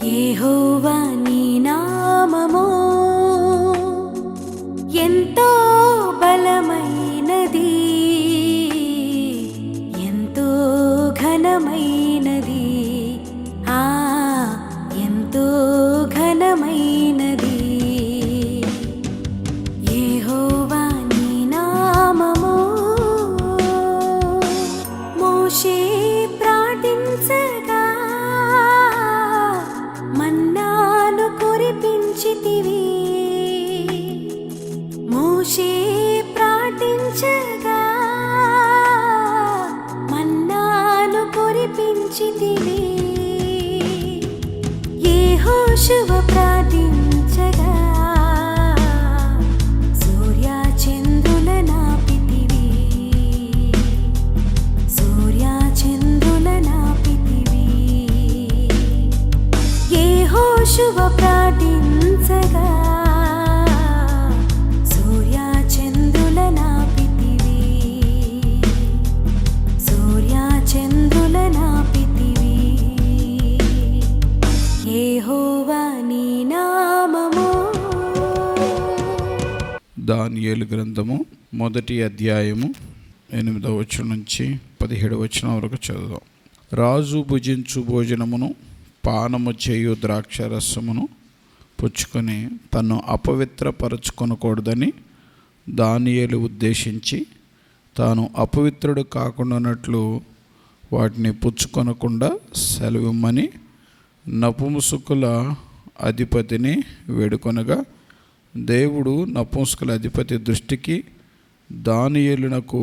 యెహోవా నీ నామము ఎంతో బలమైనది, ఎంతో ఘనమైనది, ఎంతో ఘనమైనది. యెహోవా నీ నామము. మోషే ప్రార్థించగా మన్నాను కురిపించితివి. మోషే ప్రార్థించగా మన్నాను కురిపించితివి. యెహోషువ ప్రార్థించగా సూర్య చంద్రుల నాపితివి. సూర్య చంద్రుల నాపితివి. యెహోషువ ప్రార్థించగా సూర్య చంద్రుల నాపితివి. సూర్య చంద్రుల నాపితివి. యెహోవా నీ నామము. దానియేలు గ్రంథము 1వ అధ్యాయము 8వ వచనం నుంచి 17వ వచనం వరకు చదువుదాం. రాజు భుజించు భోజనమును పానము చేయు ద్రాక్షరసమును పుచ్చుకొని తను అపవిత్రపరచుకొనకూడదని దానియేలు ఉద్దేశించి తాను అపవిత్రుడు కాకుండానట్లు వాటిని పుచ్చుకొనకుండా సెలవిమ్మని నపుంసకుల అధిపతిని వేడుకొనగా, దేవుడు నపుంసకుల అధిపతి దృష్టికి దానియేలునకు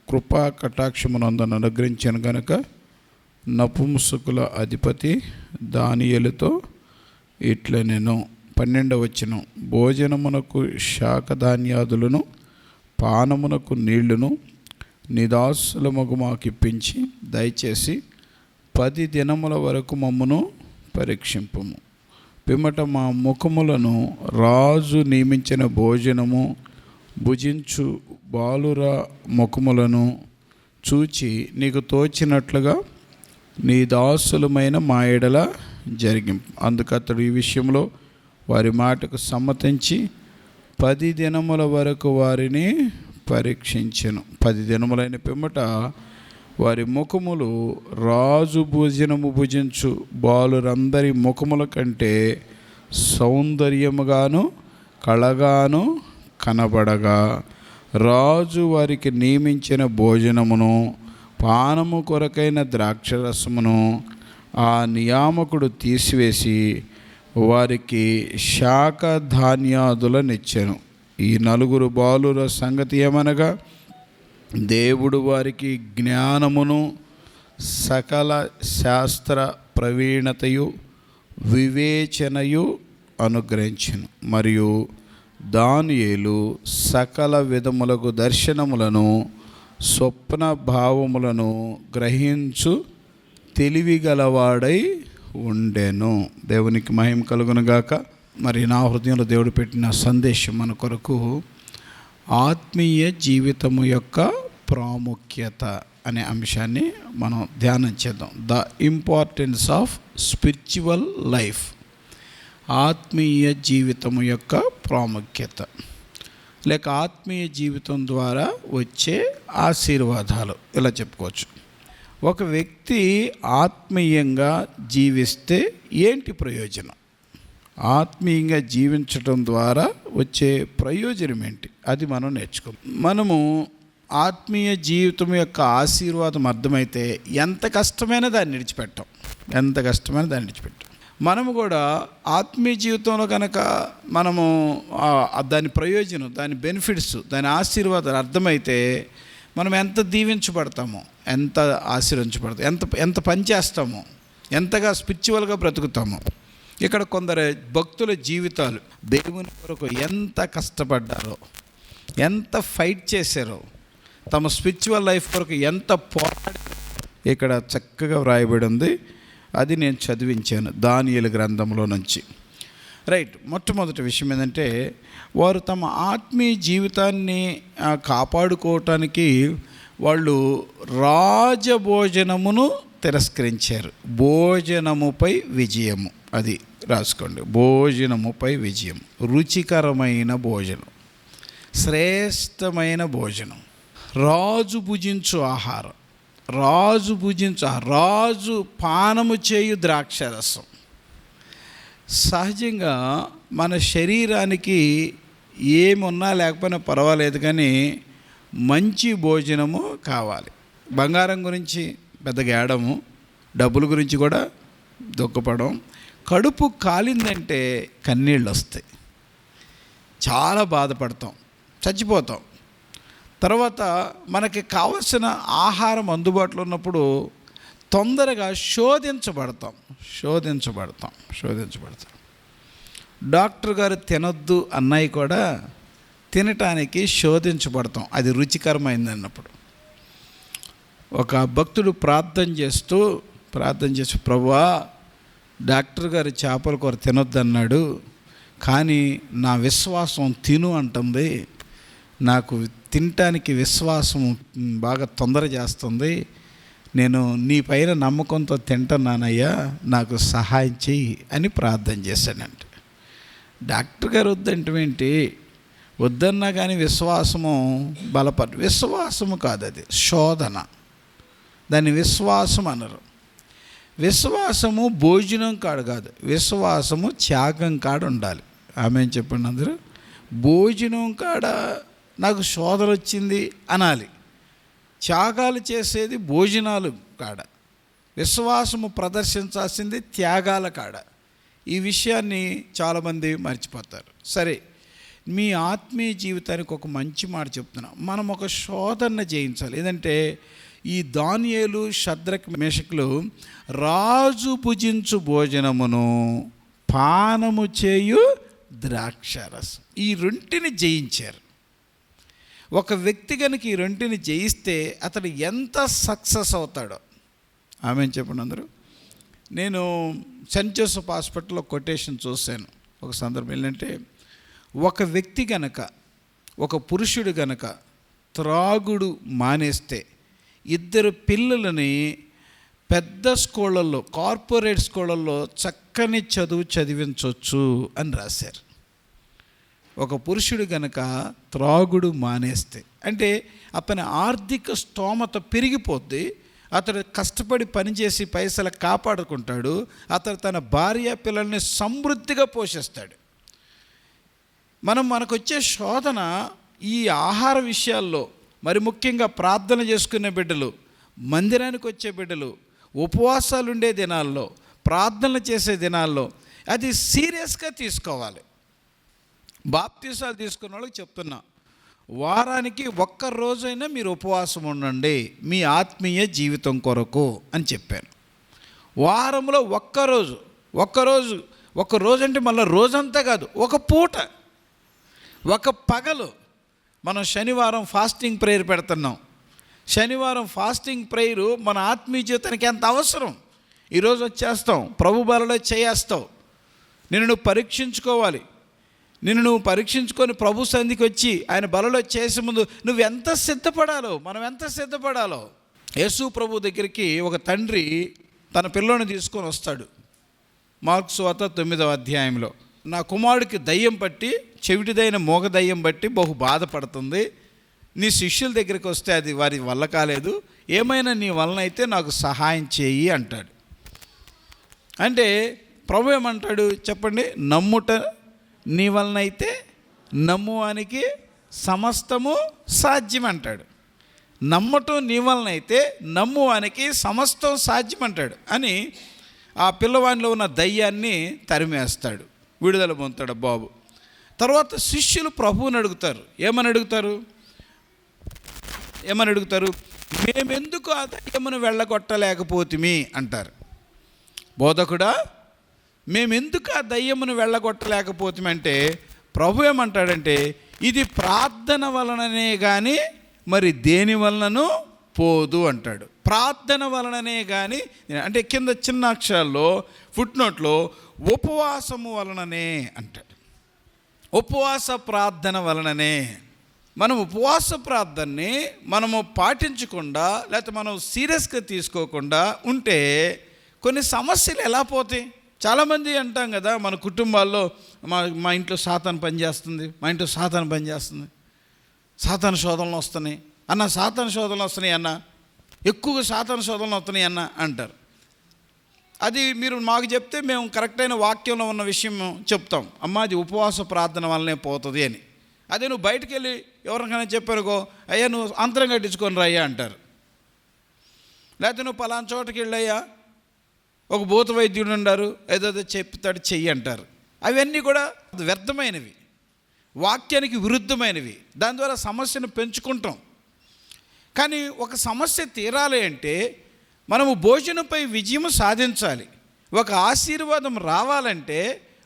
కృపా కటాక్షమునందను అనుగ్రహించాను గనుక నపుంసకుల అధిపతి దానియేలుతో ఇట్లనెను. 12వ వచనం. భోజనమునకు శాకధాన్యాదులను పానమునకు నీళ్లును నిదాసులమగు మాకిప్పించి దయచేసి 10 దినముల వరకు మమ్మను పరీక్షింపుము. పిమ్మట మా ముఖములను రాజు నియమించిన భోజనము భుజించు బాలుర ముఖములను చూచి నీకు తోచినట్లుగా నీ దాసులమైన మా ఎడల జరిగింపు. అందుకతడు ఈ విషయంలో వారి మాటకు సమ్మతించి 10 దినముల వరకు వారిని పరీక్షించెను. 10 దినములైన పిమ్మట వారి ముఖములు రాజు భోజనము భుజించు బాలురందరి ముఖముల కంటే సౌందర్యముగాను కళగాను కనబడగా, రాజు వారికి నియమించిన భోజనమును పానము కొరకైన ద్రాక్షరసమును ఆ నియామకుడు తీసివేసి వారికి శాకధాన్యాదులనిచ్చెను. ఈ 4 బాలుర సంగతి ఏమనగా, దేవుడు వారికి జ్ఞానమును సకల శాస్త్ర ప్రవీణతయు వివేచనయు అనుగ్రహించెను. మరియు దానియేలు సకల విధములకు దర్శనములను స్వప్న భావములను గ్రహించు తెలివిగలవాడై ఉండెను. దేవునికి మహిమ కలుగునుగాక. మరి నా హృదయంలో దేవుడు పెట్టిన సందేశం మన కొరకు ఆత్మీయ జీవితము యొక్క ప్రాముఖ్యత అనే అంశాన్ని మనం ధ్యానం చేద్దాం. The importance of spiritual life. ఆత్మీయ జీవితము యొక్క ప్రాముఖ్యత లేక ఆత్మీయ జీవితం ద్వారా వచ్చే ఆశీర్వాదాలు ఇలా చెప్పుకోవచ్చు. ఒక వ్యక్తి ఆత్మీయంగా జీవిస్తే ఏంటి ప్రయోజనం? ఆత్మీయంగా జీవించటం ద్వారా వచ్చే ప్రయోజనం ఏంటి? అది మనం నేర్చుకుందాం. మనము ఆత్మీయ జీవితం యొక్క ఆశీర్వాదం అర్థమైతే ఎంత కష్టమైనా దాన్ని విడిచిపెట్టాం. ఎంత కష్టమైనా దాన్ని విడిచిపెట్టాం. మనము కూడా ఆత్మీయ జీవితంలో కనుక మనము దాని ప్రయోజనం, దాని బెనిఫిట్స్, దాని ఆశీర్వాదాలు అర్థమైతే మనం ఎంత దీవించబడతామో, ఎంత ఆశీర్వించబడతాం, ఎంత పని చేస్తామో, ఎంతగా స్పిరిచువల్గా బ్రతుకుతామో. ఇక్కడ కొందరు భక్తుల జీవితాలు దేవుని కొరకు ఎంత కష్టపడ్డారో, ఎంత ఫైట్ చేశారో, తమ స్పిరిచువల్ లైఫ్ కొరకు ఎంత పోరాడి ఇక్కడ చక్కగా వ్రాయబడి ఉంది. అది నేను చదివించాను దానియేలు గ్రంథంలో నుంచి. రైట్. మొట్టమొదటి విషయం ఏంటంటే, వారు తమ ఆత్మీయ జీవితాన్ని కాపాడుకోవటానికి వాళ్ళు రాజభోజనమును తిరస్కరించారు. భోజనముపై విజయము, అది రాసుకోండి. భోజనముపై విజయం, రుచికరమైన భోజనం, శ్రేష్టమైన భోజనం, రాజు భుజించు ఆహారం, రాజు పానము చేయు ద్రాక్షరసం. సహజంగా మన శరీరానికి ఏమున్నా లేకపోయినా పర్వాలేదు, కానీ మంచి భోజనము కావాలి. బంగారం గురించి పెద్దగా ఏడము, డబ్బుల గురించి కూడా దుఃఖపడం. కడుపు కాలిందంటే కన్నీళ్ళు వస్తాయి, చాలా బాధపడతాం, చచ్చిపోతాం. తర్వాత మనకి కావలసిన ఆహారం అందుబాటులో ఉన్నప్పుడు తొందరగా శోధించబడతాం. డాక్టర్ గారు తినొద్దు అన్నవి కూడా తినటానికి శోధించబడతాం, అది రుచికరమైంది అన్నప్పుడు. ఒక భక్తుడు ప్రార్థన చేస్తూ ప్రభువా, డాక్టర్ గారు చేపల కూర తినొద్దు అన్నాడు, కానీ నా విశ్వాసం తిను అంటుంది, నాకు తినటానికి విశ్వాసం బాగా తొందర చేస్తుంది, నేను నీ పైన నమ్మకంతో తింటున్నానయ్యా, నాకు సహాయం చెయ్యి అని ప్రార్థన చేశానంటే, డాక్టర్ గారు వద్దంటే వద్దన్నా కానీ విశ్వాసము విశ్వాసము కాదు, అది శోధన. దాన్ని విశ్వాసం అనరు. విశ్వాసము భోజనం కాడు కాదు, విశ్వాసము త్యాగం కాడ ఉండాలి. ఆమె చెప్పండి అందరూ. భోజనం కాడ నాకు శోధన వచ్చింది అనాలి, త్యాగాలు చేసేది భోజనాలు కాడ, విశ్వాసము ప్రదర్శించాల్సింది త్యాగాల కాడ. ఈ విషయాన్ని చాలామంది మర్చిపోతారు. సరే, మీ ఆత్మీయ జీవితానికి ఒక మంచి మాట చెప్తున్నా. మనం ఒక శోధన జయించాలి. ఏదంటే ఈ దానియేలు, షద్రక్, మేషకులు రాజు భుజించు భోజనమును పానము చేయు ద్రాక్షారసం, ఈ రెంటిని జయించారు. ఒక వ్యక్తి కనుక ఈ రెంటిని జయిస్తే అతడు ఎంత సక్సెస్ అవుతాడో. ఆమె చెప్పండి అందరూ. నేను సెయింట్ జోసెఫ్ హాస్పిటల్లో కొటేషన్ చూశాను. ఒక సందర్భం ఏంటంటే, ఒక వ్యక్తి గనక, ఒక పురుషుడు గనక త్రాగుడు మానేస్తే 2 పిల్లలని పెద్ద స్కూళ్ళల్లో, కార్పొరేట్ స్కూళ్ళల్లో చక్కని చదువు చదివించవచ్చు అని రాశారు. ఒక పురుషుడు గనక త్రాగుడు మానేస్తే, అంటే అతని ఆర్థిక స్తోమత పెరిగిపోద్ది, అతడు కష్టపడి పనిచేసి పైసలు కాపాడుకుంటాడు, అతడు తన భార్య పిల్లల్ని సమృద్ధిగా పోషిస్తాడు. మనకు వచ్చే శోధన ఈ ఆహార విషయాల్లో, మరి ముఖ్యంగా ప్రార్థన చేసుకునే బిడ్డలు, మందిరానికి వచ్చే బిడ్డలు, ఉపవాసాలు ఉండే దినాల్లో, ప్రార్థనలు చేసే దినాల్లో అది సీరియస్గా తీసుకోవాలి. బాప్తీసాలు తీసుకున్న వాళ్ళకి చెప్తున్నా, వారానికి 1 రోజైనా మీరు ఉపవాసం ఉండండి మీ ఆత్మీయ జీవితం కొరకు అని చెప్పాను. వారంలో 1 రోజు అంటే మళ్ళీ రోజంతా కాదు, ఒక పూట, ఒక పగలు. మనం శనివారం ఫాస్టింగ్ ప్రేయర్ పెడుతున్నాం. శనివారం ఫాస్టింగ్ ప్రేయరు మన ఆత్మీయ జీవితానికి ఎంత అవసరం. ఈరోజు వచ్చేస్తాం, ప్రభు బలలో చేయేస్తావు. నువ్వు పరీక్షించుకోవాలి. నువ్వు పరీక్షించుకొని ప్రభు సన్నిధికి వచ్చి ఆయన బలలో చేసే ముందు నువ్వు ఎంత సిద్ధపడాలో, మనం ఎంత సిద్ధపడాలో. యేసు ప్రభు దగ్గరికి ఒక తండ్రి తన పిల్లోని తీసుకొని వస్తాడు. మార్కు సువార్త 9వ అధ్యాయంలో, నా కుమారుడికి దయ్యం పట్టి, చెవిటిదైన మోగ దయ్యం బట్టి బహు బాధపడుతుంది, నీ శిష్యుల దగ్గరికి వస్తే అది వారి వల్ల కాలేదు, ఏమైనా నీ వలన అయితే నాకు సహాయం చేయి అంటాడు. అంటే ప్రభు ఏమంటాడు చెప్పండి? నమ్ముట నీ వలన అయితే నమ్మువానికి సమస్తము సాధ్యం అంటాడు. నమ్మటం నీ వలన అయితే నమ్మువానికి సమస్తం సాధ్యం అంటాడు అని ఆ పిల్లవాడిలో ఉన్న దయ్యాన్ని తరిమేస్తాడు, విడుదల పొందుతాడు బాబు. తర్వాత శిష్యులు ప్రభువుని అడుగుతారు. ఏమని అడుగుతారు? మేమెందుకు ఆ దయ్యమును వెళ్ళగొట్టలేకపోతిమి అంటారు. బోధకుడా, మేమెందుకు ఆ దయ్యమును వెళ్ళగొట్టలేకపోతిమి అంటే ప్రభు ఏమంటాడంటే, ఇది ప్రార్థన వలననే కానీ మరి దేని వలనను పోదు అంటాడు. ప్రార్థన వలననే కానీ అంటే కింద చిన్న అక్షరాల్లో ఫుట్నోట్లో ఉపవాసము వలననే అంటాడు. ఉపవాస ప్రార్థన వలననే. మనం ఉపవాస ప్రార్థనని మనము పాటించకుండా, లేకపోతే మనం సీరియస్గా తీసుకోకుండా ఉంటే కొన్ని సమస్యలు ఎలా పోతాయి? చాలామంది అంటాం కదా, మన కుటుంబాల్లో మా ఇంట్లో సాతాను పనిచేస్తుంది, మా ఇంట్లో సాతాను పనిచేస్తుంది, సాతాను శోధనలు వస్తున్నాయి అన్న, సాతాను శోధనలు వస్తున్నాయి అన్న, ఎక్కువగా సాతాను శోధనలు వస్తున్నాయి అన్న అంటారు. అది మీరు మాకు చెప్తే మేము కరెక్ట్ అయిన వాక్యంలో ఉన్న విషయం చెప్తాం, అమ్మ అది ఉపవాస ప్రార్థన వల్లనే పోతుంది అని. అదే నువ్వు బయటికి వెళ్ళి ఎవరికైనా చెప్పారుకో, అయ్యా నువ్వు అంతరం కట్టించుకొని రా అయ్యా అంటారు. లేకపోతే నువ్వు పలానా చోటకి వెళ్ళయ్యా, ఒక భూత వైద్యుడు ఉన్నారు, ఏదో చెప్తాడు చెయ్యి అంటారు. అవన్నీ కూడా వ్యర్థమైనవి, వాక్యానికి విరుద్ధమైనవి. దాని ద్వారా సమస్యను పెంచుకుంటాం. కానీ ఒక సమస్య తీరాలి అంటే మనము భోజనంపై విజయం సాధించాలి. ఒక ఆశీర్వాదం రావాలంటే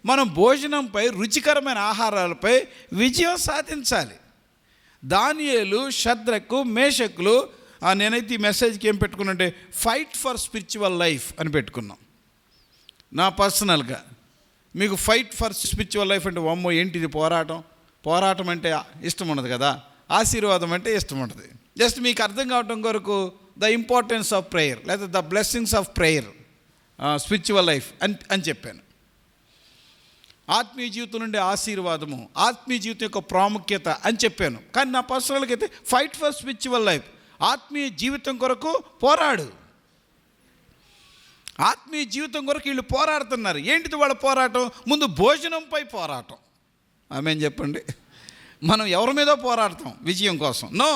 మనం భోజనంపై, రుచికరమైన ఆహారాలపై విజయం సాధించాలి. దానియేలు, షద్రకు, మేషకులు, నేనైతే ఈ మెసేజ్కి ఏం పెట్టుకున్నానంటే ఫైట్ ఫర్ స్పిరిచువల్ లైఫ్ అని పెట్టుకున్నాం. నా పర్సనల్గా మీకు ఫైట్ ఫర్ స్పిరిచువల్ లైఫ్ అంటే అమ్మో ఏంటిది పోరాటం అంటే ఇష్టం ఉండదు కదా, ఆశీర్వాదం అంటే ఇష్టం ఉంటుంది. జస్ట్ మీకు అర్థం కావటం కొరకు ద ఇంపార్టెన్స్ ఆఫ్ ప్రేయర్, లేదా the blessings of prayer, spiritual life అని చెప్పాను. ఆత్మీయ జీవితం నుండి ఆశీర్వాదము, ఆత్మీయ జీవితం యొక్క ప్రాముఖ్యత అని చెప్పాను. కానీ నా పర్సనల్గా అయితే ఫైట్ ఫర్ స్పిరిచువల్ లైఫ్, ఆత్మీయ జీవితం కొరకు పోరాడు. ఆత్మీయ జీవితం కొరకు వీళ్ళు పోరాడుతున్నారు. ఏంటిది వాళ్ళ పోరాటం? ముందు భోజనంపై పోరాటం. ఆమేన్ చెప్పండి. మనం ఎవరి మీద పోరాడతాం విజయం కోసం? నో,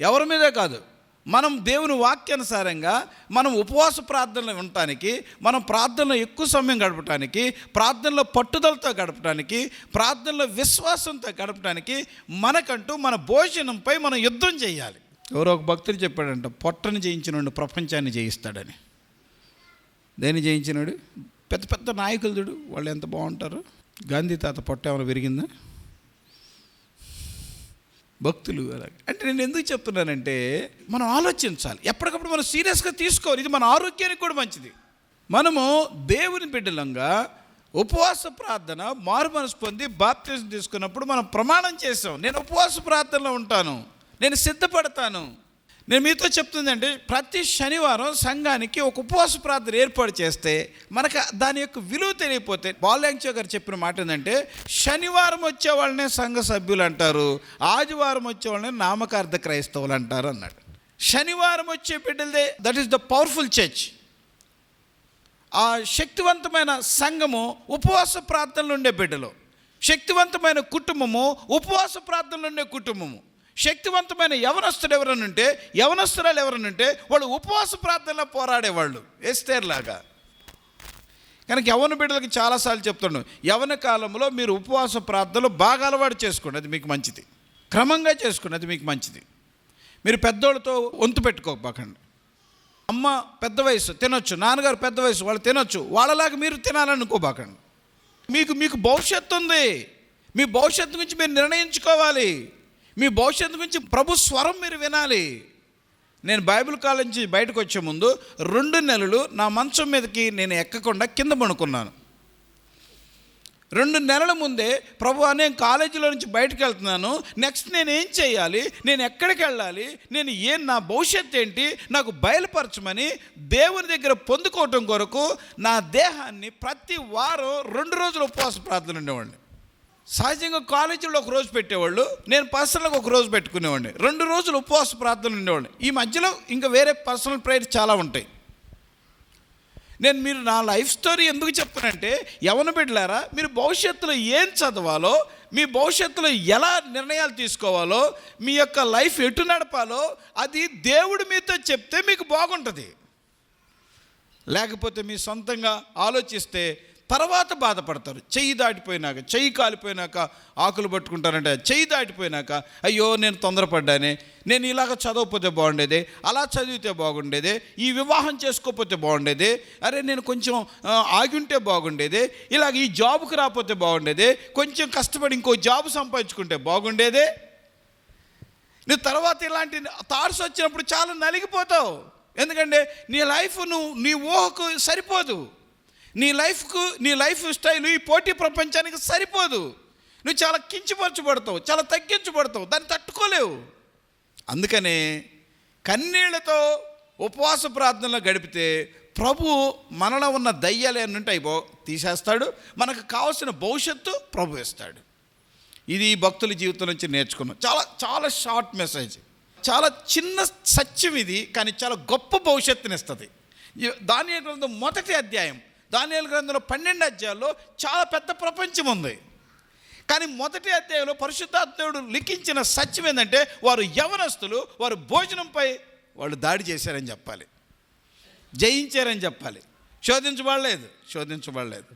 ఎవరి మీదే కాదు. మనం దేవుని వాక్యానుసారంగా మనం ఉపవాస ప్రార్థనలో ఉండటానికి, మనం ప్రార్థనలో ఎక్కువ సమయం గడపడానికి, ప్రార్థనలో పట్టుదలతో గడపడానికి, ప్రార్థనలో విశ్వాసంతో గడపడానికి మనకంటూ మన భోజనంపై మనం యుద్ధం చేయాలి. ఎవరో ఒక భక్తుడు చెప్పాడంట, పొట్టను జయించినోడు ప్రపంచాన్ని జయిస్తాడని. దేన్ని జయించినాడు? పెద్ద పెద్ద నాయకులు చూడు, వాళ్ళు ఎంత బాగుంటారు. గాంధీ తాత పొట్ట ఏమైనా పెరిగిందా? భక్తులు అలాగే. అంటే నేను ఎందుకు చెప్తున్నానంటే మనం ఆలోచించాలి, ఎప్పటికప్పుడు మనం సీరియస్గా తీసుకోవాలి. ఇది మన ఆరోగ్యానికి కూడా మంచిది. మనము దేవుని బిడ్డలంగా ఉపవాస ప్రార్థన, మారు మనసు పొంది బాప్తిజం తీసుకున్నప్పుడు మనం ప్రమాణం చేసాం, నేను ఉపవాస ప్రార్థనలో ఉంటాను, నేను సిద్ధపడతాను. నేను మీతో చెప్తుందంటే ప్రతి శనివారం సంఘానికి ఒక ఉపవాస ప్రార్థన ఏర్పాటు చేస్తే మనకు దాని యొక్క విలువ తెలియకపోతే, బాల్యాంచో గారు చెప్పిన మాట ఏంటంటే శనివారం వచ్చే వాళ్ళనే సంఘ సభ్యులు అంటారు, ఆదివారం వచ్చే వాళ్ళనే నామకార్థ క్రైస్తవులు అంటారు అన్నాడు. శనివారం వచ్చే బిడ్డలదే that is the powerful church. ఆ శక్తివంతమైన సంఘము ఉపవాస ప్రార్థనలు ఉండే బిడ్డలు, శక్తివంతమైన కుటుంబము ఉపవాస ప్రార్థనలు ఉండే కుటుంబము. శక్తివంతమైన యవనస్తురాలు ఎవరనంటే వాళ్ళు ఉపవాస ప్రార్థనలో పోరాడేవాళ్ళు, ఎస్తేర్లాగా. కనుక యవన బిడ్డలకి చాలాసార్లు చెప్తున్నాను, యవన కాలంలో మీరు ఉపవాస ప్రార్థనలు బాగా అలవాటు చేసుకోండి, అది మీకు మంచిది. క్రమంగా చేసుకోండి, అది మీకు మంచిది. మీరు పెద్దోళ్ళతో వంతు పెట్టుకోకండి. అమ్మ పెద్ద వయసు తినొచ్చు, నాన్నగారు పెద్ద వయసు వాళ్ళు తినొచ్చు, వాళ్ళలాగా మీరు తినాలనుకోబాకండి. మీకు భవిష్యత్తు ఉంది, మీ భవిష్యత్తు గురించి మీరు నిర్ణయించుకోవాలి. మీ భవిష్యత్తు గురించి ప్రభు స్వరం మీరు వినాలి. నేను బైబిల్ కాలేజ్ నుంచి బయటకు వచ్చే ముందు 2 నెలలు నా మంచం మీదకి నేను ఎక్కకుండా కింద పడుకున్నాను. 2 నెలల ముందే ప్రభువా నేను కాలేజీలో నుంచి బయటకు వెళ్తున్నాను, నెక్స్ట్ నేను ఏం చేయాలి, నేను ఎక్కడికి వెళ్ళాలి, నా భవిష్యత్తు ఏంటి నాకు బయలుపరచమని దేవుని దగ్గర పొందుకోవటం కొరకు నా దేహాన్ని ప్రతి వారం 2 రోజులు ఉపవాస ప్రార్థన ఉండేవాడిని. సహజంగా కాలేజీలో ఒక రోజు పెట్టేవాళ్ళు, నేను పర్సనల్గా ఒక రోజు పెట్టుకునేవాడిని. 2 రోజులు ఉపవాస ప్రార్థనలు ఉండేవాడిని. ఈ మధ్యలో ఇంకా వేరే పర్సనల్ ప్రేయర్ చాలా ఉంటాయి. మీరు నా లైఫ్ స్టోరీ ఎందుకు చెప్తానంటే, యవన బిడ్డలారా మీరు భవిష్యత్తులో ఏం చదవాలో, మీ భవిష్యత్తులో ఎలా నిర్ణయాలు తీసుకోవాలో, మీ యొక్క లైఫ్ ఎటు నడపాలో అది దేవుడు మీతో చెప్తే మీకు బాగుంటుంది. లేకపోతే మీ సొంతంగా ఆలోచిస్తే తర్వాత బాధపడతారు. చెయ్యి దాటిపోయినాక, చెయ్యి కాలిపోయినాక ఆకులు పట్టుకుంటారంటే, చెయ్యి దాటిపోయినాక అయ్యో నేను తొందరపడ్డానే, నేను ఇలాగ చదవకపోతే బాగుండేదే, అలా చదివితే బాగుండేదే, ఈ వివాహం చేసుకోకపోతే బాగుండేదే, అరే నేను కొంచెం ఆగి ఉంటే బాగుండేదే, ఇలాగ ఈ జాబ్కి రాకపోతే బాగుండేదే, కొంచెం కష్టపడి ఇంకో జాబ్ సంపాదించుకుంటే బాగుండేదే. నువ్వు తర్వాత ఇలాంటి థాట్స్ వచ్చినప్పుడు చాలా నలిగిపోతావు. ఎందుకంటే నీ లైఫ్ నీ ఊహకు సరిపోదు, నీ లైఫ్ స్టైల్ ఈ పోటీ ప్రపంచానికి సరిపోదు. నువ్వు చాలా కించపరచబడతావు, చాలా తగ్గించబడతావు, దాన్ని తట్టుకోలేవు. అందుకనే కన్నీళ్లతో ఉపవాస ప్రార్థనలో గడిపితే ప్రభు మనలో ఉన్న దయ్యాలు ఏమంటే తీసేస్తాడు, మనకు కావాల్సిన భవిష్యత్తు ప్రభు ఇస్తాడు. ఇది భక్తుల జీవితం నుంచి నేర్చుకున్నాం. చాలా చాలా షార్ట్ మెసేజ్, చాలా చిన్న సత్యం ఇది, కానీ చాలా గొప్ప భవిష్యత్తుని ఇస్తుంది. దానియేలు గ్రంథం మొదటి అధ్యాయం, దానియేలు గ్రంథంలో 12 అధ్యాయాల్లో చాలా పెద్ద ప్రపంచం ఉంది. కానీ మొదటి అధ్యాయంలో పరిశుద్ధాత్ముడు లిఖించిన సత్యం ఏంటంటే వారు యవనస్తులు, వారు భోజనంపై వాళ్ళు దాడి చేశారని చెప్పాలి, జయించారని చెప్పాలి. శోధించబడలేదు.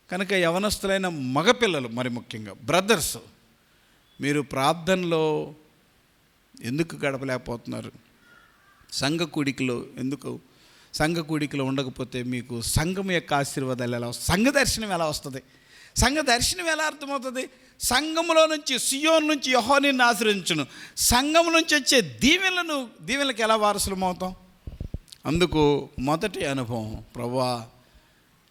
కనుక యవనస్తులైన మగపిల్లలు, మరి ముఖ్యంగా బ్రదర్స్, మీరు ప్రార్థనలో ఎందుకు గడపలేకపోతున్నారు? సంఘ కూడికలో ఉండకపోతే మీకు సంఘం యొక్క ఆశీర్వాదాలు ఎలా వస్తాయి? సంఘ దర్శనం ఎలా వస్తుంది? సంఘ దర్శనం ఎలా అర్థమవుతుంది? సంఘంలో నుంచి, సియోను నుంచి యెహోవాను ఆశ్రయించును, సంఘం నుంచి వచ్చే దీవెనలకు ఎలా వారసులం అవుతాం? అందుకు మొదటి అనుభవం, ప్రభువా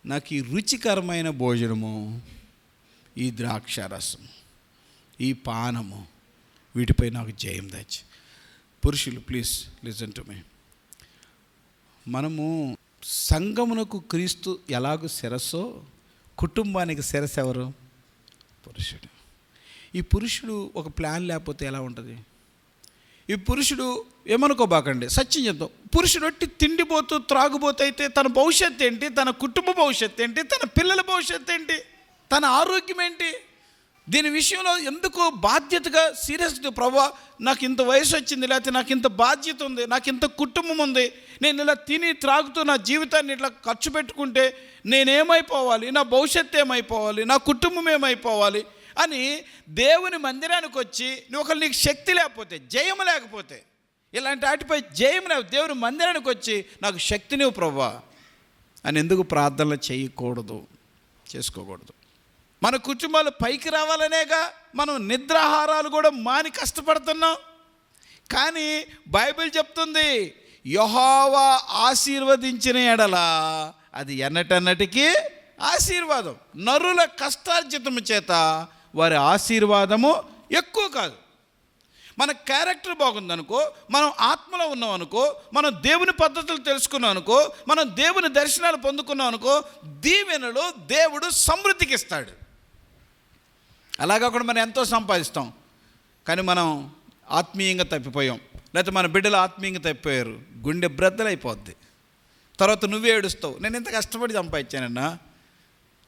నాకు ఈ రుచికరమైన భోజనము, ఈ ద్రాక్షారసం, ఈ పానము, వీటిపై నాకు జయం తెచ్చి. పురుషులు ప్లీజ్ లిజన్ టు మీ. మనము సంఘమునకు క్రీస్తు ఎలాగూ శిరస్సో, కుటుంబానికి శిరస్సు ఎవరు? పురుషుడు. ఈ పురుషుడు ఒక ప్లాన్ లేకపోతే ఎలా ఉంటుంది? ఈ పురుషుడు ఏమనుకోబాకండి, సత్యం చెప్తాం, పురుషుడు ఒట్టి తిండిపోతూ త్రాగుబోతూ అయితే తన భవిష్యత్తు ఏంటి? తన కుటుంబ భవిష్యత్తు ఏంటి? తన పిల్లల భవిష్యత్తు ఏంటి? తన ఆరోగ్యం ఏంటి? దీని విషయంలో ఎందుకు బాధ్యతగా సీరియస్గా, ప్రభువా నాకు ఇంత వయసు వచ్చింది, లేకపోతే నాకు ఇంత బాధ్యత ఉంది, నాకు ఇంత కుటుంబం ఉంది, నేను ఇలా తిని త్రాగుతూ నా జీవితాన్ని ఇట్లా ఖర్చు పెట్టుకుంటే నేనేమైపోవాలి? నా భవిష్యత్తు ఏమైపోవాలి? నా కుటుంబం ఏమైపోవాలి అని దేవుని మందిరానికి వచ్చి నీకు శక్తి లేకపోతే, జయం లేకపోతే, ఇలాంటి వాటిపై జయం లేవు, దేవుని మందిరానికి వచ్చి నాకు శక్తి నీవు ప్రభువా అని ఎందుకు ప్రార్థనలు చేసుకోకూడదు? మన కుటుంబాలు పైకి రావాలనేగా మనం నిద్రాహారాలు కూడా మాని కష్టపడుతున్నాం. కానీ బైబిల్ చెప్తుంది, యెహోవా ఆశీర్వదించిన ఎడల అది ఎన్నటన్నటికీ ఆశీర్వాదం. నరుల కష్టార్జితము చేత వారి ఆశీర్వాదము ఎక్కువ కాదు. మన క్యారెక్టర్ బాగుందనుకో, మనం ఆత్మలో ఉన్నాం అనుకో, మనం దేవుని పద్ధతులు తెలుసుకున్నాం అనుకో, మనం దేవుని దర్శనాలు పొందుకున్నాం అనుకో, దీవెనలు దేవుడు సమృద్ధికి ఇస్తాడు. అలాగా కూడా మనం ఎంతో సంపాదిస్తాం, కానీ మనం ఆత్మీయంగా తప్పిపోయాం, లేకపోతే మన బిడ్డలు ఆత్మీయంగా తప్పిపోయారు, గుండె బ్రద్దలైపోద్ది. తర్వాత నువ్వే ఏడుస్తావు, నేను ఇంత కష్టపడి సంపాదించానన్నా,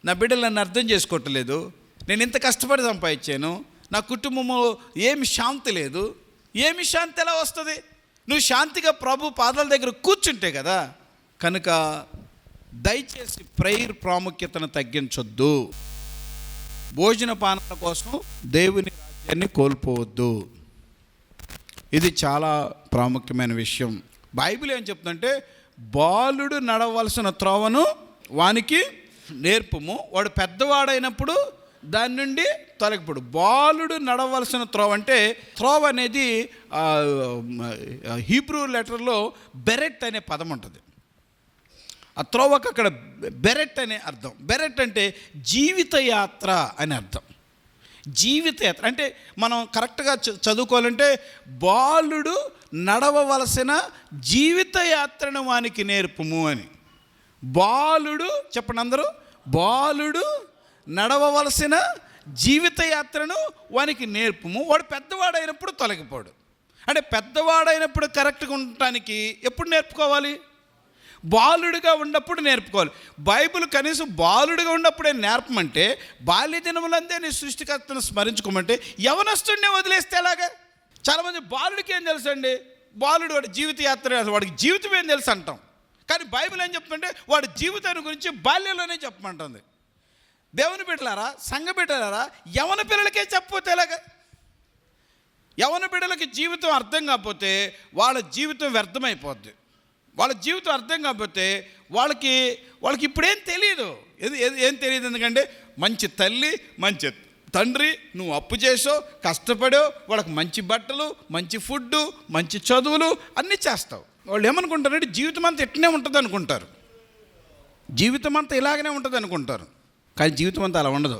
నా బిడ్డలు నన్ను అర్థం చేసుకోవట్లేదు, నేను ఇంత కష్టపడి సంపాదించాను, నా కుటుంబంలో ఏమి శాంతి లేదు. ఏమి శాంతి ఎలా వస్తుంది? నువ్వు శాంతిగా ప్రభు పాదాల దగ్గర కూర్చుంటే కదా. కనుక దయచేసి ప్రేయర్ ప్రాముఖ్యతను తగ్గించొద్దు. భోజన పానాల కోసం దేవుని రాజ్యాన్ని కోల్పోవద్దు. ఇది చాలా ప్రాముఖ్యమైన విషయం. బైబిల్ ఏం చెప్తుందంటే, బాలుడు నడవలసిన త్రోవను వానికి నేర్పుము, వాడు పెద్దవాడైనప్పుడు దాని నుండి తొలగిపోడు. బాలుడు నడవలసిన త్రోవ అంటే, త్రోవ అనేది హీబ్రూ లెటర్లో బెరెట్ అనే పదం ఉంటుంది. ఆ త్రోవకు అక్కడ బెరెట్ అనే అర్థం. బెరెట్ అంటే జీవితయాత్ర అని అర్థం. జీవితయాత్ర అంటే మనం కరెక్ట్గా చదువుకోవాలంటే, బాలుడు నడవవలసిన జీవితయాత్రను వానికి నేర్పుము అని. బాలుడు చెప్పండి అందరూ, బాలుడు నడవవలసిన జీవితయాత్రను వానికి నేర్పుము, వాడు పెద్దవాడైనప్పుడు తొలగిపోడు. అంటే పెద్దవాడైనప్పుడు కరెక్ట్గా ఉండటానికి ఎప్పుడు నేర్పుకోవాలి? బాలుడిగా ఉన్నప్పుడు నేర్పుకోవాలి. బైబిల్ కనీసం బాలుడిగా ఉన్నప్పుడే నేర్పమంటే, బాల్య దినములందే నీ సృష్టికర్తను స్మరించుకోమంటే, యవనస్తుడినే వదిలేస్తే ఎలాగా? చాలామంది బాలుడికి ఏం తెలుసు అండి, బాలుడు వాడి జీవితయాత్ర, వాడికి జీవితం ఏం తెలుసు అంటాం. కానీ బైబిల్ ఏం చెప్తుంటే, వాడి జీవితాన్ని గురించి బాల్యంలోనే చెప్పమంటుంది. దేవుని బిడ్డలారా, సంఘ బిడ్డలారా, యవన పిల్లలకే చెప్పకపోతే ఎలాగా? యవన బిడ్డలకి జీవితం అర్థం కాకపోతే వాళ్ళ జీవితం వ్యర్థమైపోద్ది. వాళ్ళ జీవితం అర్థం కాకపోతే వాళ్ళకి ఇప్పుడేం తెలియదు. ఏం తెలియదు, ఎందుకంటే మంచి తల్లి, మంచి తండ్రి, నువ్వు అప్పు చేసో, కష్టపడో, వాళ్ళకి మంచి బట్టలు, మంచి ఫుడ్డు, మంచి చదువులు అన్నీ చేస్తావు. వాళ్ళు ఏమనుకుంటారంటే జీవితం అంతా ఇట్లనే ఉంటుంది అనుకుంటారు, జీవితం అంతా ఇలాగనే ఉంటుంది అనుకుంటారు. కానీ జీవితం అంతా అలా ఉండదు.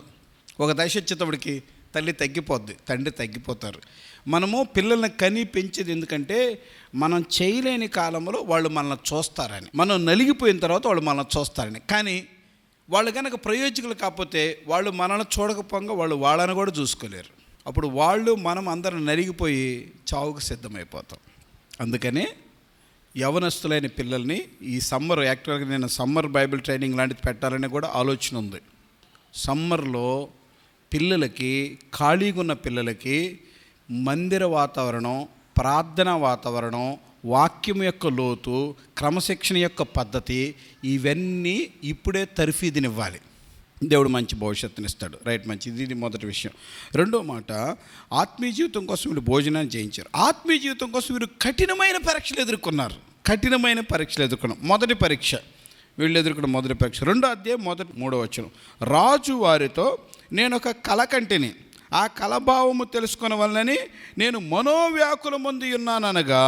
ఒక దశ వచ్చేటప్పటికి తల్లి తగ్గిపోద్ది, తండ్రి తగ్గిపోతారు. మనము పిల్లల్ని కని పెంచేది ఎందుకంటే మనం చేయలేని కాలంలో వాళ్ళు మనల్ని చూస్తారని, మనం నలిగిపోయిన తర్వాత వాళ్ళు మనల్ని చూస్తారని. కానీ వాళ్ళు కనుక ప్రయోజకులు కాకపోతే వాళ్ళు మనల్ని చూడకపోగా వాళ్ళు వాళ్ళని కూడా చూసుకోలేరు. అప్పుడు వాళ్ళు మనం అందరం నలిగిపోయి చావుకు సిద్ధమైపోతాం. అందుకనే యవనస్తులైన పిల్లల్ని ఈ సమ్మర్, యాక్చువల్గా నేను సమ్మర్ బైబిల్ ట్రైనింగ్ లాంటిది పెట్టాలని కూడా ఆలోచన ఉంది. సమ్మర్లో పిల్లలకి, ఖాళీగా ఉన్న పిల్లలకి మందిర వాతావరణం, ప్రార్థనా వాతావరణం, వాక్యం యొక్క లోతు, క్రమశిక్షణ యొక్క పద్ధతి, ఇవన్నీ ఇప్పుడే తర్ఫీదునివ్వాలి. దేవుడు మంచి భవిష్యత్తునిస్తాడు. రైట్, మంచిది. ఇది మొదటి విషయం. రెండో మాట, ఆత్మీయ జీవితం కోసం వీళ్ళు భోజనాన్ని చేయించారు. ఆత్మీయ జీవితం కోసం వీరు కఠినమైన పరీక్షలు ఎదుర్కొన్నారు. మొదటి పరీక్ష వీళ్ళు ఎదుర్కొన్న మొదటి పరీక్ష 2వ అధ్యాయం 3వ వచనం. రాజు వారితో, నేను ఒక కల కంటిని, ఆ కలభావము తెలుసుకున్న వలనని నేను మనోవ్యాకుల ముందు ఉన్నాననగా,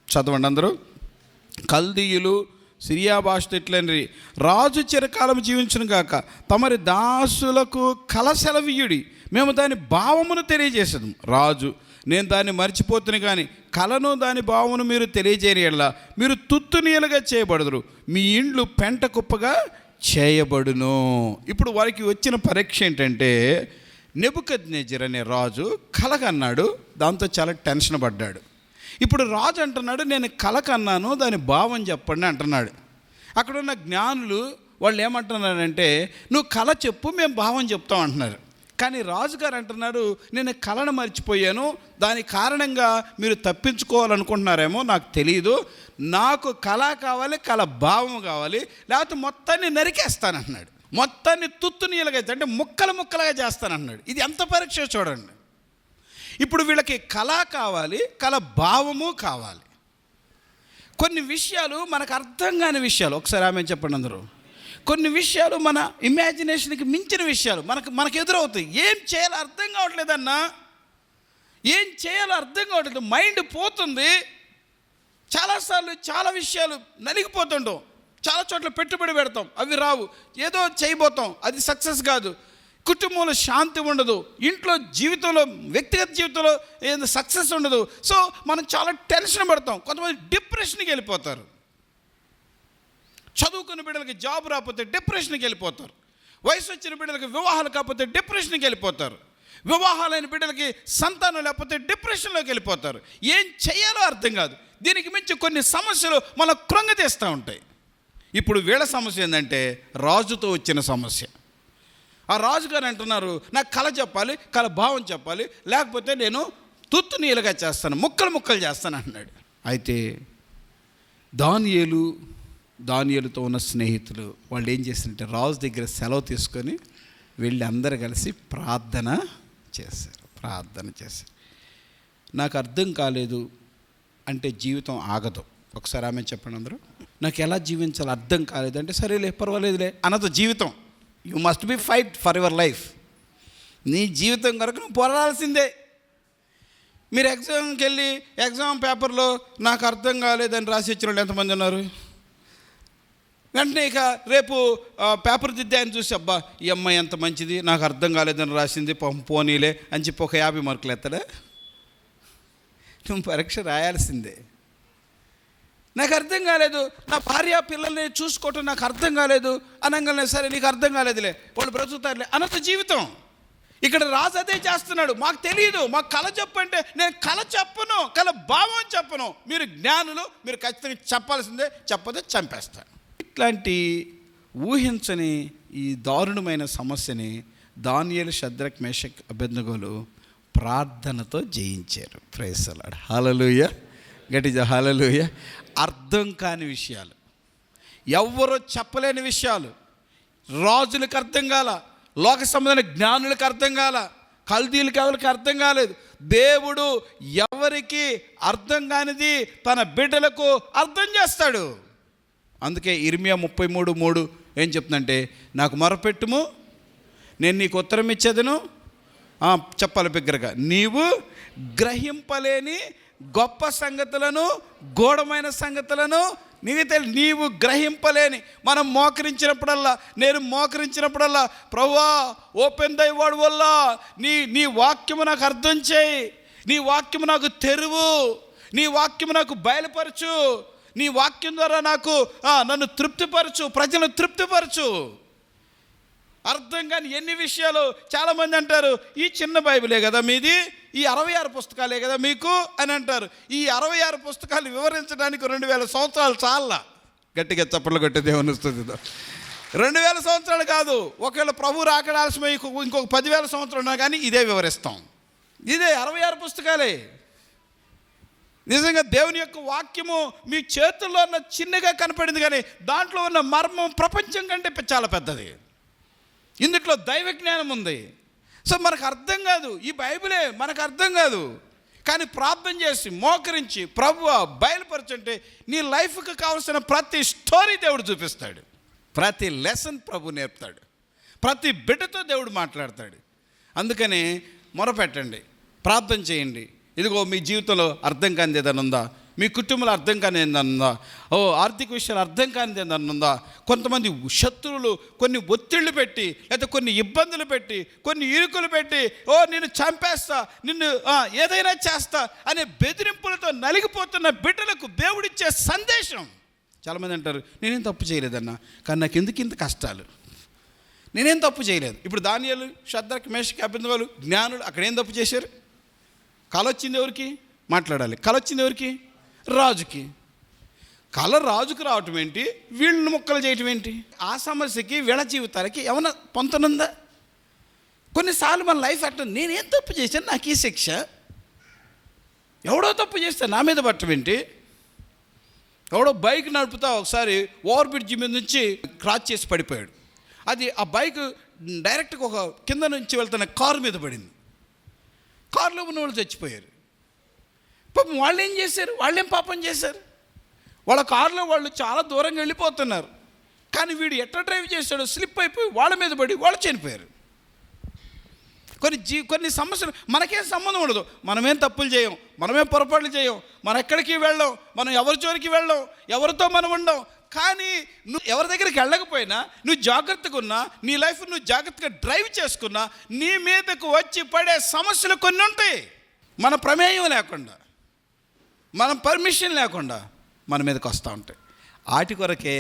చదవండి అందరూ, కల్దీయులు సిరియా భాష ఇట్లని, రాజు చిరకాలం జీవించును గాక, తమరి దాసులకు కల సెలవీయుడి, మేము దాని భావమును తెలియజేసాము. రాజు, నేను దాన్ని మర్చిపోతున్నా కానీ కలను దాని భావమును మీరు తెలియజేయని యెడల మీరు తుత్తునీయులుగా చేయబడదురు, మీ ఇండ్లు పెంట కుప్పగా చేయబడును. ఇప్పుడు వారికి వచ్చిన పరీక్ష ఏంటంటే, నెబుకద్నెజర్ అనే రాజు కలకన్నాడు, దాంతో చాలా టెన్షన్ పడ్డాడు. ఇప్పుడు రాజు అంటున్నాడు, నేను కలకన్నాను, దాని భావం చెప్పండి అంటున్నాడు. అక్కడున్న జ్ఞానులు వాళ్ళు ఏమంటున్నారంటే, నువ్వు కల చెప్పు, మేము భావం చెప్తాం అంటున్నారు. కానీ రాజుగారు అంటున్నాడు, నేను కళను మర్చిపోయాను, దాని కారణంగా మీరు తప్పించుకోవాలనుకుంటున్నారేమో నాకు తెలియదు, నాకు కళ కావాలి, కళ భావం కావాలి, లేకపోతే మొత్తాన్ని నరికేస్తానంటున్నాడు. మొత్తాన్ని తుత్తునీలుగా అంటే ముక్కలుగా చేస్తానంటున్నాడు. ఇది ఎంత పరీక్ష చూడండి. ఇప్పుడు వీళ్ళకి కళ కావాలి, కళ భావము కావాలి. కొన్ని విషయాలు మనకు అర్థం కాని విషయాలు, ఒకసారి ఆమె చెప్పండి అందరూ. కొన్ని విషయాలు మన ఇమాజినేషన్కి మించిన విషయాలు మనకు ఎదురవుతాయి. ఏం చేయాలో అర్థం కావట్లేదన్నా, ఏం చేయాలో అర్థం కావట్లేదు, మైండ్ పోతుంది. చాలాసార్లు చాలా విషయాలు నలిగిపోతుంటాం, చాలా చోట్ల పెట్టుబడి పెడతాం, అవి రావు, ఏదో చేయబోతాం, అది సక్సెస్ కాదు, కుటుంబంలో శాంతి ఉండదు, ఇంట్లో జీవితంలో, వ్యక్తిగత జీవితంలో ఏదో సక్సెస్ ఉండదు. సో మనం చాలా టెన్షన్ పడతాం. కొంతమంది డిప్రెషన్కి వెళ్ళిపోతారు. చదువుకున్న బిడ్డలకి జాబ్ రాకపోతే డిప్రెషన్కి వెళ్ళిపోతారు. వయసు వచ్చిన బిడ్డలకి వివాహాలు కాకపోతే డిప్రెషన్కి వెళ్ళిపోతారు. వివాహాలైన బిడ్డలకి సంతానం లేకపోతే డిప్రెషన్లోకి వెళ్ళిపోతారు. ఏం చేయాలో అర్థం కాదు. దీనికి మించి కొన్ని సమస్యలు మన కృంగతీస్తూ ఉంటాయి. ఇప్పుడు వీళ్ళ సమస్య ఏంటంటే రాజుతో వచ్చిన సమస్య. ఆ రాజుగారు అంటున్నారు, నాకు కళ చెప్పాలి, కళ భావం చెప్పాలి, లేకపోతే నేను తుత్తునీలుగా చేస్తాను, ముక్కలు చేస్తాను అంటున్నాడు. అయితే దానియేలుతో ఉన్న స్నేహితులు వాళ్ళు ఏం చేస్తారంటే, రాజు దగ్గర సెలవు తీసుకొని వెళ్ళి అందరూ కలిసి ప్రార్థన చేశారు. నాకు అర్థం కాలేదు అంటే జీవితం ఆగదు. ఒకసారి ఆమె చెప్పండి అందరూ. నాకు ఎలా జీవించాలో అర్థం కాలేదు అంటే, సరేలే పర్వాలేదులే అనదు జీవితం. You must be fight for your life. నీ జీవితం కొరకు నువ్వు పోరాడాల్సిందే. మీరు ఎగ్జామ్కి వెళ్ళి ఎగ్జామ్ పేపర్లో నాకు అర్థం కాలేదని రాసి ఇచ్చిన వాళ్ళు ఎంతమంది ఉన్నారు? వెంటనే ఇక రేపు పేపర్ దిద్దాయని చూసి, అబ్బా ఈ అమ్మాయి ఎంత మంచిది, నాకు అర్థం కాలేదని రాసింది, పోనీలే అని చెప్పి ఒక 50 మార్కులు ఎత్తడా? నువ్వు పరీక్ష రాయాల్సిందే. నాకు అర్థం కాలేదు, నా భార్య పిల్లల్ని చూసుకోవటం నాకు అర్థం కాలేదు అనగానే, సరే నీకు అర్థం కాలేదులే, వాళ్ళు బ్రతుకుతారులే అన్నది జీవితం. ఇక్కడ రాజు అదే చేస్తున్నాడు. మాకు తెలియదు, మాకు కళ చెప్పంటే నేను కళ చెప్పను, కళ భావం చెప్పను. మీరు జ్ఞానులు, మీరు ఖచ్చితంగా చెప్పాల్సిందే, చెప్పదే చంపేస్తాను. ఇట్లాంటి ఊహించని ఈ దారుణమైన సమస్యని దానియేలు, షద్రక్, మేషక్, అబేద్నెగోలు ప్రార్థనతో జయించారు. Praise the Lord. హల్లెలూయా. గట్టిగా హల్లెలూయా. అర్థం కాని విషయాలు, ఎవ్వరూ చెప్పలేని విషయాలు, రాజులకు అర్థం కాల, లోక సంబంధమైన జ్ఞానులకు అర్థం కాల, కల్దీలకు ఎవరికి అర్థం కాలేదు. దేవుడు ఎవరికి అర్థం కానిది తన బిడ్డలకు అర్థం చేస్తాడు. అందుకే ఇర్మియా 33:3 ఏం చెప్తుందంటే, నాకు మొరపెట్టుము నేను నీకు ఉత్తరం ఇచ్చేదను. చెప్పాలి బిగ్గరగా, నీవు గ్రహింపలేని గొప్ప సంగతులను, గూఢమైన సంగతులను నీకు తెలియదు. నీవు గ్రహింపలేని మనం మోకరించినప్పుడల్లా, నేను మోకరించినప్పుడల్లా, ప్రభువా ఓపెన్ దై వర్డ్ వల్ల నీ వాక్యము నాకు అర్థం చేయి, నీ వాక్యము నాకు తెరువు, నీ వాక్యము నాకు బయలుపరచు, నీ వాక్యం ద్వారా నన్ను తృప్తిపరచు, ప్రజలను తృప్తిపరచు. అర్థం కాని ఎన్ని విషయాలు. చాలామంది అంటారు, ఈ చిన్న బైబిలే కదా మీది, ఈ 66 పుస్తకాలే కదా మీకు అని అంటారు. ఈ 66 పుస్తకాలు వివరించడానికి 2000 సంవత్సరాలు చాలా. గట్టిగా చప్పట్లు కొట్టే దేవుని స్తుతి. 2000 సంవత్సరాలు కాదు, ఒకవేళ ప్రభు రాకడాల్సిన ఇంకొక 10,000 సంవత్సరాలు ఉన్నా కానీ ఇదే వివరిస్తాం. ఇదే 66 పుస్తకాలే. నిజంగా దేవుని యొక్క వాక్యము మీ చేతుల్లో ఉన్న చిన్నగా కనపడింది, కానీ దాంట్లో ఉన్న మర్మం ప్రపంచం కంటే చాలా పెద్దది. ఇందులో దైవ జ్ఞానం ఉంది. సో మనకు అర్థం కాదు, ఈ బైబిలే మనకు అర్థం కాదు. కానీ ప్రార్థన చేసి మోకరించి ప్రభువా బయలుపరచంటే నీ లైఫ్కి కావాల్సిన ప్రతి స్టోరీ దేవుడు చూపిస్తాడు, ప్రతి లెసన్ ప్రభు నేర్పుతాడు, ప్రతి బిడ్డతో దేవుడు మాట్లాడతాడు. అందుకని మొరపెట్టండి, ప్రార్థన చేయండి. ఇదిగో మీ జీవితంలో అర్థం కానిది ఏదైనా ఉందా, మీ కుటుంబంలో అర్థం కాని ఏదైనా ఉందా, ఆర్థిక విషయాలు అర్థం కానిది ఏదైనా ఉందా, కొంతమంది శత్రువులు కొన్ని ఒత్తిళ్లు పెట్టి, లేకపోతే కొన్ని ఇబ్బందులు పెట్టి, కొన్ని ఇరుకులు పెట్టి, నిన్ను చంపేస్తా, నిన్ను ఏదైనా చేస్తా అనే బెదిరింపులతో నలిగిపోతున్న బిడ్డలకు దేవుడిచ్చే సందేశం. చాలామంది అంటారు, నేనేం తప్పు చేయలేదన్నా, కానీ నాకు ఎందుకు ఇంత కష్టాలు, నేనేం తప్పు చేయలేదు. ఇప్పుడు దానియేలు, షద్రక్, మేషక్, అబేద్నెగోలు జ్ఞానులు అక్కడ ఏం తప్పు చేశారు? కల వచ్చింది ఎవరికి? మాట్లాడాలి. కల వచ్చింది ఎవరికి? రాజుకి. కల రాజుకు రావటం ఏంటి, వీళ్ళని ముక్కలు చేయటం ఏంటి? ఆ సమస్యకి వీళ్ళ జీవితాలకి ఏమన్నా పొంతనుందా? కొన్నిసార్లు మన లైఫ్ అట్లా, నేనేం తప్పు చేశాను, నాకు ఈ శిక్ష, ఎవడో తప్పు చేస్తే నా మీద పట్టం ఏంటి? ఎవడో బైక్ నడుపుతా ఒకసారి ఓవర్ బ్రిడ్జి మీద నుంచి క్రాస్ చేసి పడిపోయాడు. ఆ బైక్ డైరెక్ట్గా ఒక కింద నుంచి వెళ్తున్న కారు మీద పడింది. కారులో ఉన్న వాళ్ళు చచ్చిపోయారు. పాపం వాళ్ళు ఏం చేశారు? వాళ్ళేం పాపం చేశారు? వాళ్ళ కారులో వాళ్ళు చాలా దూరంగా వెళ్ళిపోతున్నారు, కానీ వీడు ఎట్లా డ్రైవ్ చేశాడో స్లిప్ అయిపోయి వాళ్ళ మీద పడి వాళ్ళు చనిపోయారు. కొన్ని సమస్యలు మనకేం సంబంధం ఉండదు, మనమేం తప్పులు చేయం, మనమేం పొరపాట్లు చేయం, మనం ఎక్కడికి వెళ్ళాం, మనం ఎవరి జోలికి వెళ్ళాం, ఎవరితో మనం ఉండం. కానీ నువ్వు ఎవరి దగ్గరికి వెళ్ళకపోయినా, నువ్వు జాగ్రత్తగా ఉన్నా, నీ లైఫ్ నువ్వు జాగ్రత్తగా డ్రైవ్ చేసుకున్నా, నీ మీదకు వచ్చి పడే సమస్యలు కొన్ని ఉంటాయి. మన ప్రమేయం లేకుండా, మన పర్మిషన్ లేకుండా మన మీదకి వస్తూ ఉంటాయి. వాటి కొరకే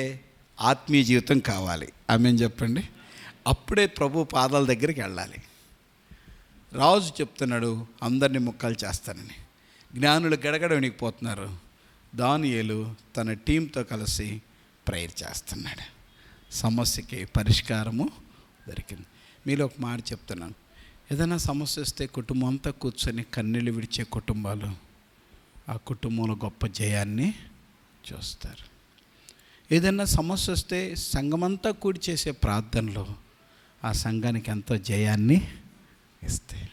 ఆత్మీయ జీవితం కావాలి. ఆమేన్ చెప్పండి. అప్పుడే ప్రభు పాదాల దగ్గరికి వెళ్ళాలి. రాజు చెప్తున్నాడు, అందరినీ ముక్కలు చేస్తానని. జ్ఞానులు గడగడ వణికిపోతున్నారు. దానియేలు తన టీంతో కలిసి ప్రేయర్ చేస్తున్నాడు. సమస్యకి పరిష్కారము దొరికింది. మీలో ఒక మాట చెప్తున్నాను, ఏదైనా సమస్య వస్తే కుటుంబం అంతా కూర్చొని కన్నీళ్ళు విడిచే కుటుంబాలు ఆ కుటుంబంలో గొప్ప జయాన్ని చూస్తారు. ఏదైనా సమస్య వస్తే సంఘమంతా కూడి చేసే ప్రార్థనలో ఆ సంఘానికి ఎంతో జయాన్ని ఇస్తాయి.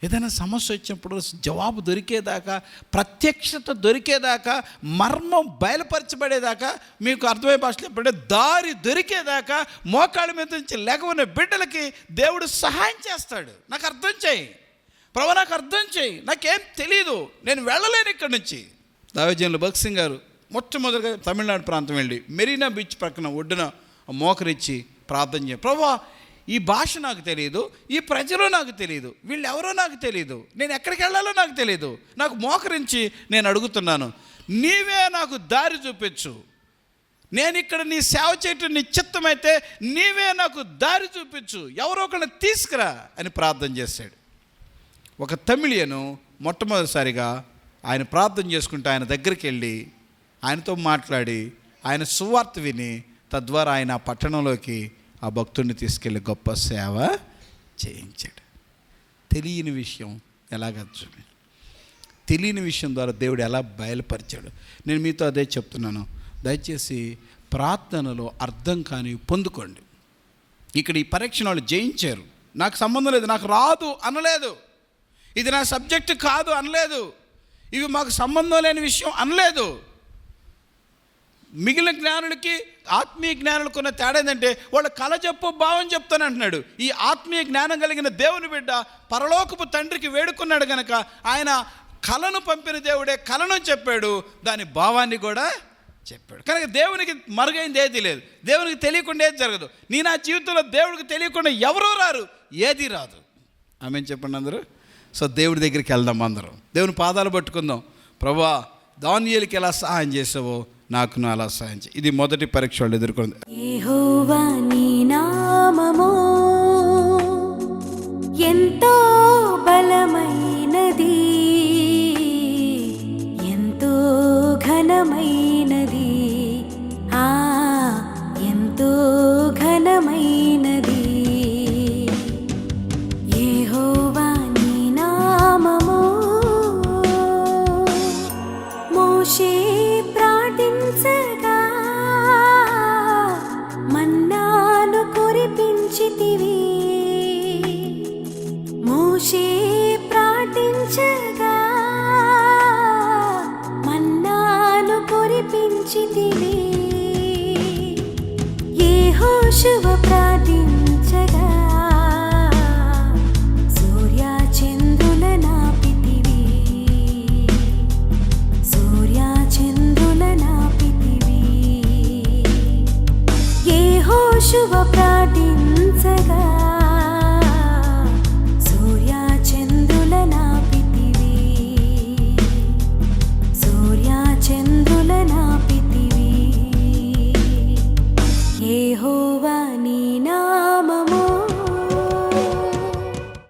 ఏదైనా సమస్య వచ్చినప్పుడు జవాబు దొరికేదాకా, ప్రత్యక్షత దొరికేదాకా, మర్మం బయలుపరచబడేదాకా, మీకు అర్థమయ్యే భాషలో చెప్పండి, దారి దొరికేదాకా మోకాళ్ళ మీద నుంచి లెగవని బిడ్డలకి దేవుడు సహాయం చేస్తాడు. నాకు అర్థం చేయి ప్రభు, నాకు అర్థం చేయి, నాకేం తెలీదు, నేను వెళ్ళలేను ఇక్కడి నుంచి. దైవజనులు భగత్ సింగ్ గారు మొట్టమొదటిగా తమిళనాడు ప్రాంతం వెళ్ళి మెరీనా బీచ్ పక్కన ఒడ్డున మోకరిచ్చి ప్రార్థన చేయ, ప్రభువా ఈ భాష నాకు తెలియదు, ఈ ప్రజలు నాకు తెలియదు, వీళ్ళు ఎవరో నాకు తెలియదు, నేను ఎక్కడికి వెళ్ళాలో నాకు తెలియదు, నాకు మోకరించి నేను అడుగుతున్నాను, నీవే నాకు దారి చూపించు, నేను ఇక్కడ నీ సేవ చేయటం నీ చిత్తమైతే నీవే నాకు దారి చూపించు, ఎవరో ఒకరిని తీసుకురా అని ప్రార్థన చేశాడు. ఒక తమిళియను మొట్టమొదటిసారిగా ఆయన ప్రార్థన చేసుకుంటే ఆయన దగ్గరికి వెళ్ళి ఆయనతో మాట్లాడి ఆయన సువార్త విని తద్వారా ఆయన ఆ పట్టణంలోకి ఆ భక్తుడిని తీసుకెళ్ళి గొప్ప సేవ చేయించాడు. తెలియని విషయం ఎలాగచ్చు, తెలియని విషయం ద్వారా దేవుడు ఎలా బయలుపరిచాడు. నేను మీతో అదే చెప్తున్నాను, దయచేసి ప్రార్థనలో అర్థం కాని పొందుకోండి. ఇక్కడ ఈ పరీక్ష వాళ్ళు జయించారు. నాకు సంబంధం లేదు, నాకు రాదు అనలేదు, ఇది నా సబ్జెక్టు కాదు అనలేదు, ఇవి మాకు సంబంధం లేని విషయం అనలేదు. మిగిలిన జ్ఞానులకి ఆత్మీయ జ్ఞానులకు ఉన్న తేడా ఏంటంటే వాళ్ళు కళ చెప్పు భావం చెప్తాను అంటున్నాడు. ఈ ఆత్మీయ జ్ఞానం కలిగిన దేవుని బిడ్డ పరలోకపు తండ్రికి వేడుకున్నాడు కనుక ఆయన కళను పంపిన దేవుడే కళను చెప్పాడు, దాని భావాన్ని కూడా చెప్పాడు. కనుక దేవునికి మరుగైంది ఏది లేదు, దేవునికి తెలియకుండా ఏది జరగదు. నీ నా జీవితంలో దేవుడికి తెలియకుండా ఎవరూ రారు, ఏది రాదు. ఆమేన్ చెప్పండి అందరూ. సో దేవుడి దగ్గరికి వెళ్దాం, అందరం దేవుని పాదాలు పట్టుకుందాం. ప్రభువా, దానియేలుకి ఎలా సహాయం చేసావో నాకు అలా సహాయం చేయి. ఇది మొదటి పరీక్ష వాళ్ళు ఎదుర్కొంది. యెహోవా నీ నామము ఎంతో బలమైనది, ఎంతో ఘనమైనది, ఎంతో ఘనమైనది. యెహోవా నీ నామము మోషే ప్రార్థించగా మన్నాను కురిపించితివి. మోషే ప్రార్థించగా మన్నాను కురిపించితివి. యెహోషువ ప్రార్థించగా సూర్య చంద్రుల నాపితివి. సూర్య చంద్రుల నాపితివి. యెహోషువ ప్రార్థించగా సూర్య చంద్రుల నాపితివి. సూర్య చంద్రుల నాపితివి. యెహోవా